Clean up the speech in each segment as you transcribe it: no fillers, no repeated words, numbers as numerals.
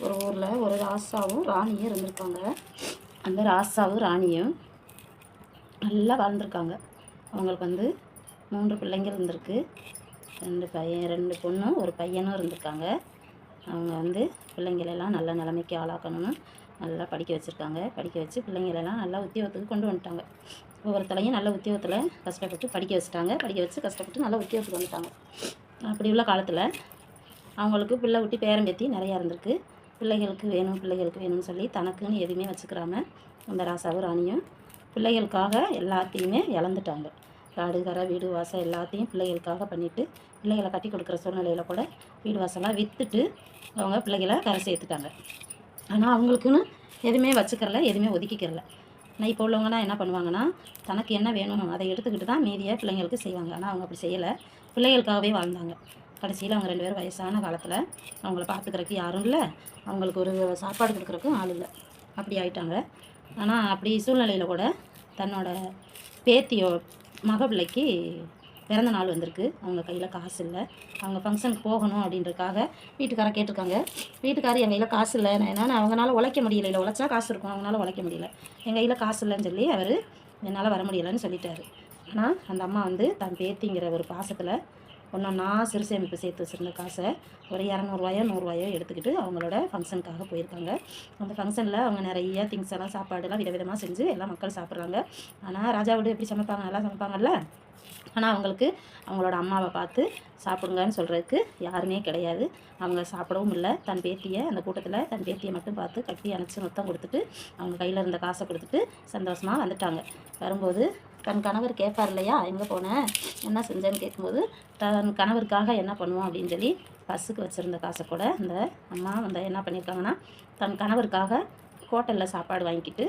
ஒரு ஊரில் ஒரு ராசாவும் ராணியும் இருந்திருக்காங்க. அந்த ராசாவும் ராணியும் நல்லா வாழ்ந்திருக்காங்க. அவங்களுக்கு வந்து 3 பிள்ளைங்கள் இருந்திருக்கு. 2 பொண்ணும் ஒரு பையனும் இருந்திருக்காங்க. அவங்க வந்து பிள்ளைங்களெல்லாம் நல்ல நிலைமைக்கு ஆளாக்கணும்னு நல்லா படிக்க வச்சுருக்காங்க. படிக்க வச்சு பிள்ளைங்களெல்லாம் நல்லா உத்தியோகத்துக்கு கொண்டு வந்துட்டாங்க. ஒவ்வொருத்தலையும் நல்ல உத்தியோகத்தில் கஷ்டப்பட்டு படிக்க வச்சுட்டாங்க. படிக்க வச்சு கஷ்டப்பட்டு நல்ல உத்தியோகத்துக்கு வந்துட்டாங்க. அப்படி உள்ள காலத்தில் அவங்களுக்கு பிள்ளை குட்டி பேரம்பேத்தி நிறையா இருந்திருக்கு. பிள்ளைகளுக்கு வேணும்னு சொல்லி தனக்குன்னு எதுவுமே வச்சுக்கிறாம அந்த ராசாவும் ராணியும் பிள்ளைகளுக்காக எல்லாத்தையுமே இழந்துட்டாங்க. காடு கரை வீடு வாசல் எல்லாத்தையும் பிள்ளைகளுக்காக பண்ணிவிட்டு பிள்ளைகளை கட்டி கொடுக்குற சூழ்நிலையில் கூட வீடு வாசலாம் விற்றுட்டு அவங்க பிள்ளைகளை கரை சேர்த்துட்டாங்க. ஆனால் அவங்களுக்குன்னு எதுவுமே வச்சுக்கிறல, எதுவுமே ஒதுக்கிக்கிறல. ஆனால் இப்போ உள்ளவங்கன்னா என்ன பண்ணுவாங்கன்னா, தனக்கு என்ன வேணும் அதை எடுத்துக்கிட்டு தான் மீதியை பிள்ளைங்களுக்கு செய்வாங்க. ஆனால் அவங்க அப்படி செய்யலை, பிள்ளைகளுக்காகவே வாழ்ந்தாங்க. கடைசியில் அவங்க 2 பேரும் வயசான காலத்தில் அவங்கள பார்த்துக்கிறதுக்கு யாரும் இல்லை, அவங்களுக்கு ஒரு சாப்பாடு கொடுக்குறதுக்கும் ஆள் இல்லை. அப்படி ஆயிட்டாங்க. ஆனால் அப்படி சூழ்நிலையில் கூட தன்னோட பேத்தியோ மக பிள்ளைக்கு பிறந்த நாள் வந்திருக்கு. அவங்க கையில் காசு இல்லை. அவங்க ஃபங்க்ஷனுக்கு போகணும் அப்படின்றதுக்காக வீட்டுக்காரர் கேட்டிருக்காங்க. வீட்டுக்காரர் என் கையில் காசு இல்லை, ஏன்னா அவங்களால உழைக்க முடியல, இல்லை உழைச்சா காசு இருக்கும், அவங்களால உழைக்க முடியல, என் கையில் காசு இல்லைன்னு சொல்லி அவர் என்னால் வர முடியலைன்னு சொல்லிட்டாரு. ஆனால் அந்த அம்மா வந்து தன் பேத்திங்கிற ஒரு பாசத்தில் ஒன்றா சிறு சேமிப்பு சேர்த்து வச்சுருந்த காசை ஒரு 200 100 எடுத்துக்கிட்டு அவங்களோட ஃபங்க்ஷனுக்காக போயிருக்காங்க. அந்த ஃபங்க்ஷனில் அவங்க நிறைய திங்ஸ் எல்லாம் சாப்பாடுலாம் விதவிதமாக செஞ்சு எல்லாம் மக்கள் சாப்பிட்றாங்க. ஆனால் ராஜா வீடு எப்படி சமைப்பாங்க, நல்லா சமைப்பாங்கல்ல. ஆனால் அவங்களுக்கு அவங்களோட அம்மாவை பார்த்து சாப்பிடுங்கன்னு சொல்கிறதுக்கு யாருமே கிடையாது. அவங்க சாப்பிடவும் இல்லை. தன் பேத்தியை அந்த கூட்டத்தில் தன் பேத்தியை மட்டும் பார்த்து கட்டி அணைச்சி மொத்தம் கொடுத்துட்டு அவங்க கையில் இருந்த காசை கொடுத்துட்டு சந்தோஷமாக வந்துட்டாங்க. வரும்போது தன் கணவர் கேட்பார் இல்லையா, எங்கே போனேன் என்ன செஞ்சேன்னு கேட்கும்போது தன் கணவருக்காக என்ன பண்ணுவோம் அப்படின்னு சொல்லி பஸ்ஸுக்கு வச்சுருந்த காசை கூட அந்த அம்மா வந்து என்ன பண்ணியிருக்காங்கன்னா, தன் கணவருக்காக ஹோட்டலில் சாப்பாடு வாங்கிக்கிட்டு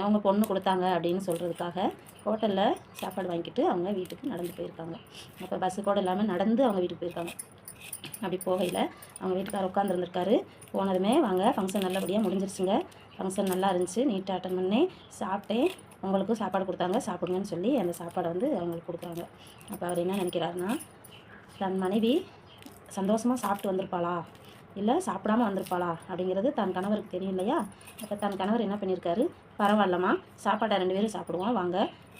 அவங்க பொண்ணு கொடுத்தாங்க அப்படின்னு சொல்கிறதுக்காக ஹோட்டலில் சாப்பாடு வாங்கிக்கிட்டு அவங்க வீட்டுக்கு நடந்து போயிருக்காங்க. அப்போ பஸ்ஸு கூட இல்லாமல் நடந்து அவங்க வீட்டுக்கு போயிருக்காங்க. அப்படி போகையில் அவங்க வீட்டுக்காரர் உட்காந்துருந்துருக்காரு. போனதுமே வாங்க ஃபங்க்ஷன் நல்லபடியாக முடிஞ்சிருச்சுங்க, ஃபங்க்ஷன் நல்லா இருந்துச்சு, நீட்டாக அட்டன் பண்ணி சாப்பிட்டேன், உங்களுக்கும் சாப்பாடு கொடுத்தாங்க சாப்பிடுங்கன்னு சொல்லி அந்த சாப்பாடை வந்து அவங்களுக்கு கொடுக்குறாங்க. அப்போ அவர் என்ன நினைக்கிறாருன்னா, தன் மனைவி சந்தோஷமாக சாப்பிட்டு வந்திருப்பாளா இல்லை சாப்பிடாமல் வந்திருப்பாளா அப்படிங்கிறது தன் கணவருக்கு தெரியும் இல்லையா. அப்போ தன் கணவர் என்ன பண்ணியிருக்காரு, பரவாயில்லம்மா சாப்பாடை 2 பேரும் சாப்பிடுவோம்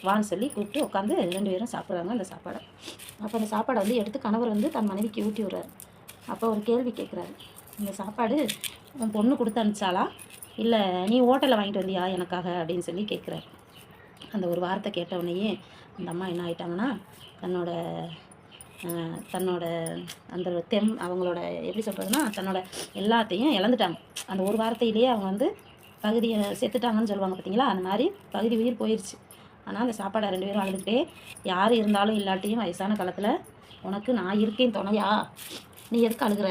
வான்னு சொல்லி கூப்பிட்டு உட்காந்து 2 பேரும் சாப்பிட்றாங்க அந்த சாப்பாடை. அப்போ அந்த சாப்பாடை வந்து எடுத்து கணவர் வந்து தன் மனைவிக்கு ஊட்டி விடுறாரு. அப்போ ஒரு கேள்வி கேட்குறாரு, இந்த சாப்பாடு உன் பொண்ணு கொடுத்து அனுப்பிச்சாலா இல்லை நீ ஹோட்டலில் வாங்கிட்டு வந்தியா எனக்காக அப்படின்னு சொல்லி கேட்குறாரு. அந்த ஒரு வார்த்தை கேட்டவுடனேயே அந்த அம்மா என்ன ஆகிட்டாங்கன்னா, தன்னோட அந்த அவங்களோட எப்படி சொல்கிறதுனா தன்னோட எல்லாத்தையும் இழந்துட்டாங்க. அந்த ஒரு வார்த்தையிலேயே அவங்க வந்து பகுதியை செத்துட்டாங்கன்னு சொல்லுவாங்க பார்த்தீங்களா, அந்த மாதிரி பகுதி உயிர் போயிடுச்சு. ஆனால் அந்த சாப்பாடை 2 பேரும் அழுதுகிட்டே, யார் இருந்தாலும் இல்லாட்டியும் வயசான காலத்தில் உனக்கு நான் இருக்கேன் துணையா, நீ எதுக்கு அழுகிற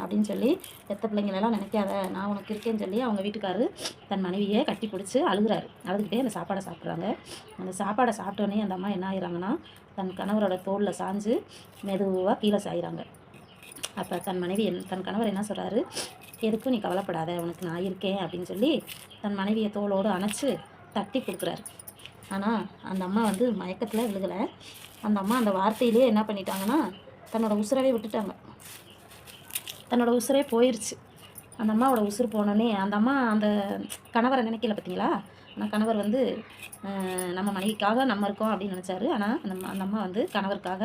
அப்படின்னு சொல்லி, பெத்த பிள்ளைங்களெல்லாம் நினைக்காத, நான் உனக்கு இருக்கேன்னு சொல்லி அவங்க வீட்டுக்காரரு தன் மனைவியை கட்டி பிடிச்சி அழுதுகிட்டே அந்த சாப்பாடை சாப்பிட்றாங்க. அந்த சாப்பாடை சாப்பிட்டோன்னே அந்த அம்மா என்ன ஆகிறாங்கன்னா, தன் கணவரோட தோளில் சாஞ்சு மெதுவாக கீழே சாயிறாங்க. அப்போ தன் கணவர் என்ன சொல்கிறாரு, எதுக்கும் நீ கவலைப்படாத, உனக்கு நான் இருக்கேன் அப்படின்னு சொல்லி தன் மனைவியை தோளோடு அணைச்சி தட்டி கொடுக்குறாரு. ஆனால் அந்த அம்மா வந்து மயக்கத்தில் விழுகலை. அந்த அம்மா அந்த வார்த்தையிலே என்ன பண்ணிட்டாங்கன்னா, தன்னோட உசுரவே விட்டுட்டாங்க. தன்னோட உசுரே போயிடுச்சு. அந்த அம்மாவோட உசுறு போனோடனே அந்த அம்மா அந்த கணவரை நினைக்கல பார்த்தீங்களா. ஆனால் கணவர் வந்து நம்ம மனைவிக்காக நம்ம இருக்கோம் அப்படின்னு நினச்சாரு. ஆனால் அந்த அம்மா வந்து கணவருக்காக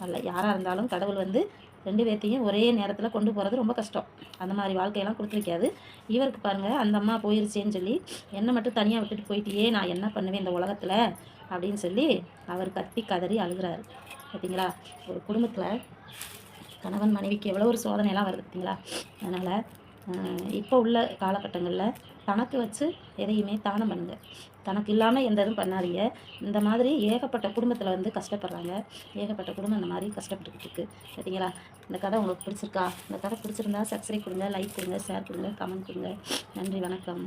அல்ல. யாராக இருந்தாலும் கடவுள் வந்து 2 பேர்த்தையும் ஒரே நேரத்தில் கொண்டு போகிறது ரொம்ப கஷ்டம். அந்த மாதிரி வாழ்க்கையெல்லாம் கொடுத்து வைக்காது. இவருக்கு பாருங்கள், அந்த அம்மா போயிருச்சேன்னு சொல்லி என்னை மட்டும் தனியாக விட்டுட்டு போயிட்டியே, நான் என்ன பண்ணுவேன் இந்த உலகத்தில் அப்படின்னு சொல்லி அவர் கத்தி கதறி அழுகிறாரு. பார்த்தீங்களா, ஒரு குடும்பத்தில் கணவன் மனைவிக்கு எவ்வளோ ஒரு சோதனையெல்லாம் வருது பார்த்தீங்களா. அதனால் இப்போ உள்ள காலகட்டங்களில் தனக்கு வச்சு எதையுமே தானம் பண்ணுங்கள், தனக்கு இல்லாமல் எந்த இதுவும் பண்ணாதீங்க. இந்த மாதிரி ஏகப்பட்ட குடும்பத்தில் வந்து கஷ்டப்படுறாங்க, ஏகப்பட்ட குடும்பம் இந்த மாதிரி கஷ்டப்பட்டுக்கிட்டு இருக்குது பார்த்தீங்களா. இந்த கதை உங்களுக்கு பிடிச்சிருக்கா? இந்த கதை பிடிச்சிருந்தா சப்ஸ்கிரைப் கொடுங்க, லைக் கொடுங்க, ஷேர் கொடுங்க, கமெண்ட் கொடுங்க. நன்றி, வணக்கம்.